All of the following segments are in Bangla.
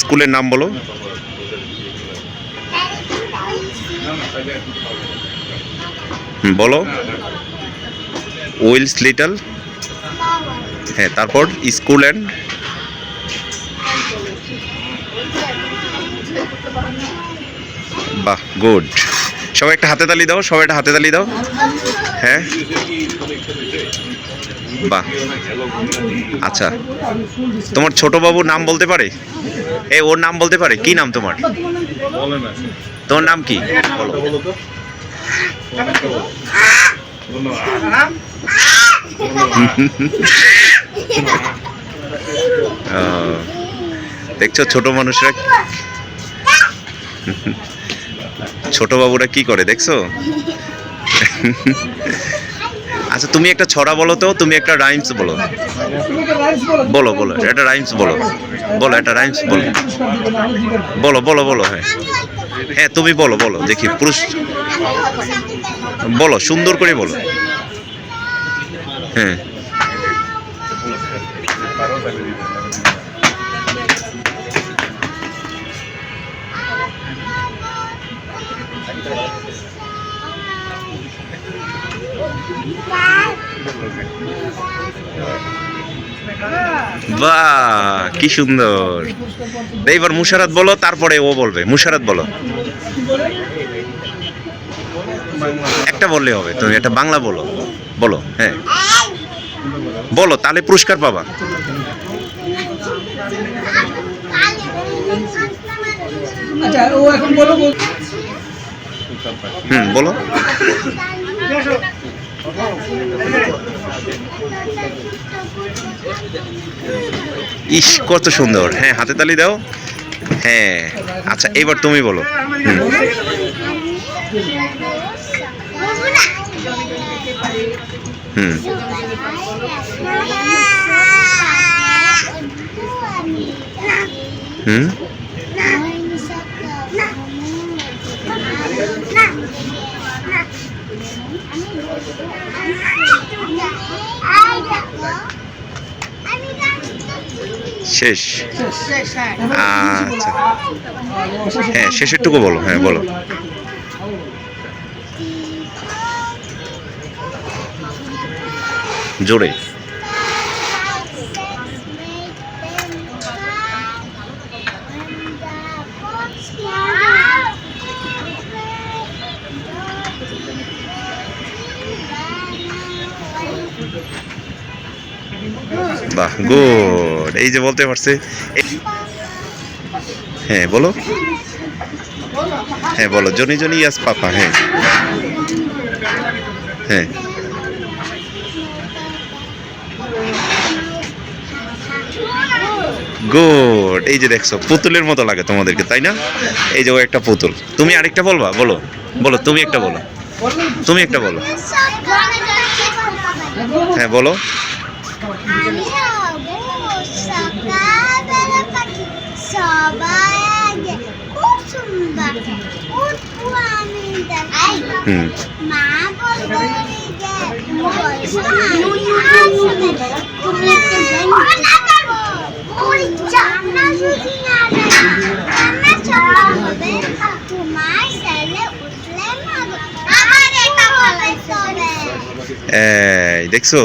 স্কুলের নাম বলো। বলো উইলস লিটল। হ্যাঁ, তারপর স্কুল অ্যান্ড বাহ, গুড। সবাই একটা হাতে তালি দাও, সবাই একটা হাতে তালি দাও। হ্যাঁ, বাহ। আচ্ছা, তোমার ছোট বাবুর নাম বলতে পারে? ওর নাম বলতে পারে? কি নাম তোমার? তোমার নাম কি বলো? দেখছো ছোট মানুষরা, ছোট বাবুরা কি করে দেখছো? আচ্ছা, তুমি একটা ছড়া বলো তো, তুমি একটা রাইমস বলো। বলো বলো, একটা রাইমস বলো। বলো একটা রাইমস বলো। বলো বলো বলো। হ্যাঁ হ্যাঁ, তুমি বলো বলো দেখি পুরুষ। বলো সুন্দর করে বলো। হ্যাঁ, বাহ, কি সুন্দর। এইবার মুশারাত বলো, তারপরে ও বলবে। মুশারাত বলো, একটা বললে হবে। তুমি একটা বাংলা বলো। বলো, হ্যাঁ বলো, তাহলে পুরস্কার পাবা। বলো। ইস, কত সুন্দর। হ্যাঁ, হাতে তালি দাও। হ্যাঁ, আচ্ছা এবার তুমি বলো। হুম হুম শেষ। আচ্ছা, হ্যাঁ শেষেরটুকু বলো। হ্যাঁ বলো। জোরে। বাহ, গুড। এই যে বলতে পারছে। হ্যাঁ বলো। হ্যাঁ বলো, জনি জনি ইয়াস পাপা। হ্যাঁ হ্যাঁ, গুড। এই যে দেখছো, পুতুলের মতো লাগে তোমাদেরকে, তাই না? এই যে ও একটা পুতুল। তুমি আরেকটা বলবা। বলো বলো, তুমি একটা বলো। তুমি একটা বলো। হ্যাঁ বলো। হুম, এই দেখছো।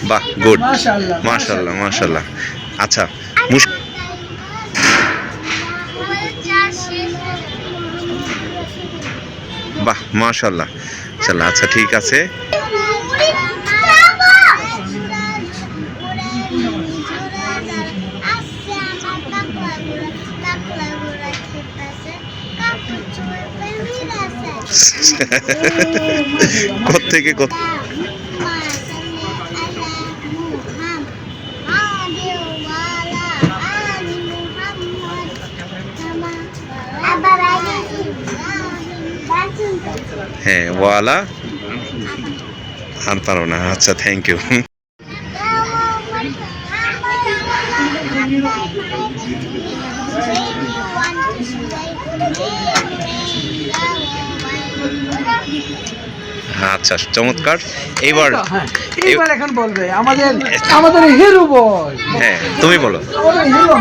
বাহ, গুড। মাশাআল্লাহ মাশাআল্লাহ। আচ্ছা, বাহ মাশাআল্লাহ। চলো, আচ্ছা ঠিক আছে। কোত্থেকে কত। হ্যাঁ, ওয়ালা আর পারো না। আচ্ছা, থ্যাংক ইউ। আচ্ছা, চমৎকার। এইবার এইবার এখন বলবে আমাদের আমাদের হিরো বয়। হ্যাঁ, তুমি বলো। আমাদের হিরো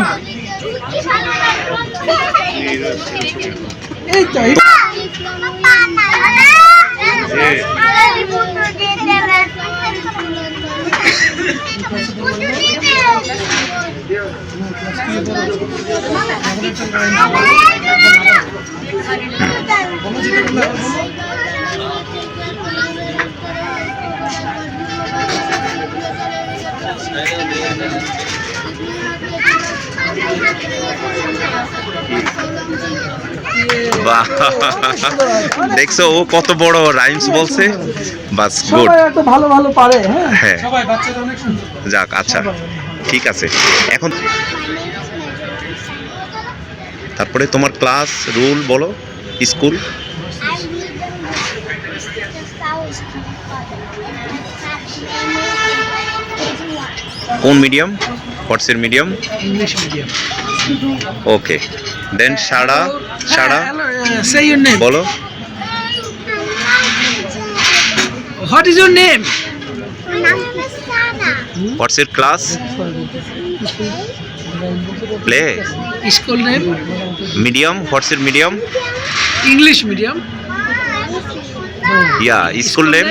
এই তো বাহ, দেখছো ও কত বড় রাইমস বলছে। বাস, গুড। সবাই এত ভালো ভালো পারে। হ্যাঁ হ্যাঁ, সবাই বাচ্চারা অনেক সুন্দর। যাক, আচ্ছা, ঠিক আছে। এখন তারপরে তোমার ক্লাস রুল বলো, স্কুল। কোন medium? What's her medium? English medium. Okay, then Sara. Sara say your name বলো। What is your name? What's her class? Play. School name? Medium, what's her medium? English medium. Yeah, school name?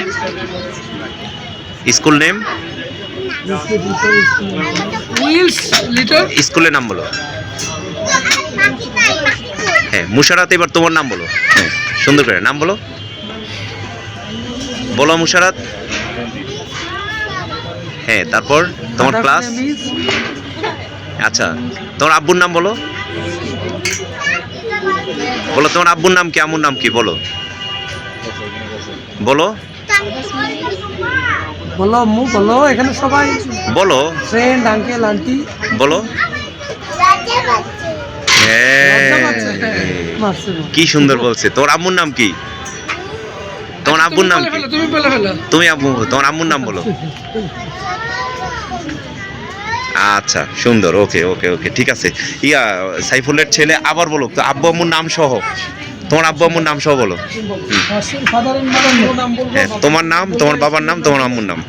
School name? Wills Little. স্কুলের নাম বলো। হ্যাঁ, মুশারাত, এবার তোমার নাম বলো। হ্যাঁ, সুন্দর করে নাম বলো। বলো মুশারাত। হ্যাঁ, তারপর তোমার ক্লাস। আচ্ছা, তোমার আব্বুর নাম বলো। বলো তোমার আব্বুর নাম কি, আম্মুর নাম কি, বলো বলো বলো আম্মু বলো। এখানে সবাই বলো ফ্রেন্ড, আঙ্কেল, আন্টি। বলো। হ্যাঁ, কি সুন্দর বলছে। তোমার আম্মুর নাম কি? তোমার আব্বুর নাম কি? তুমি বলে ফেলো। তুমি আব্বু, তোমার আম্মুর নাম বলো। আচ্ছা, সুন্দর। ওকে ওকে ওকে, ঠিক আছে। ইয়া, সাইফুলের ছেলে আবার বলো তো আব্বু আম্মুর নাম সহ। তোমার আব্বু আম্মুর নাম সহ বলো। হ্যাঁ, তোমার নাম, তোমার বাবার নাম, তোমার আম্মুর নাম।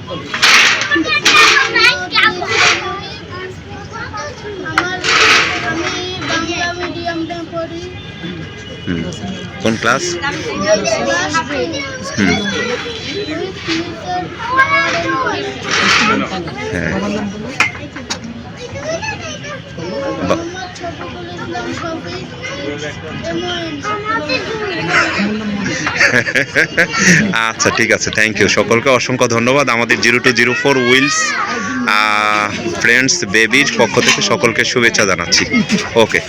কোন ক্লাস? হ্যাঁ, আচ্ছা, ঠিক আছে। Thank you. সকলকে অসংখ্য ধন্যবাদ। আমাদের 0204 উইলস ফ্রেন্ডস বেবির পক্ষ থেকে সকলকে শুভেচ্ছা জানাচ্ছি। ওকে।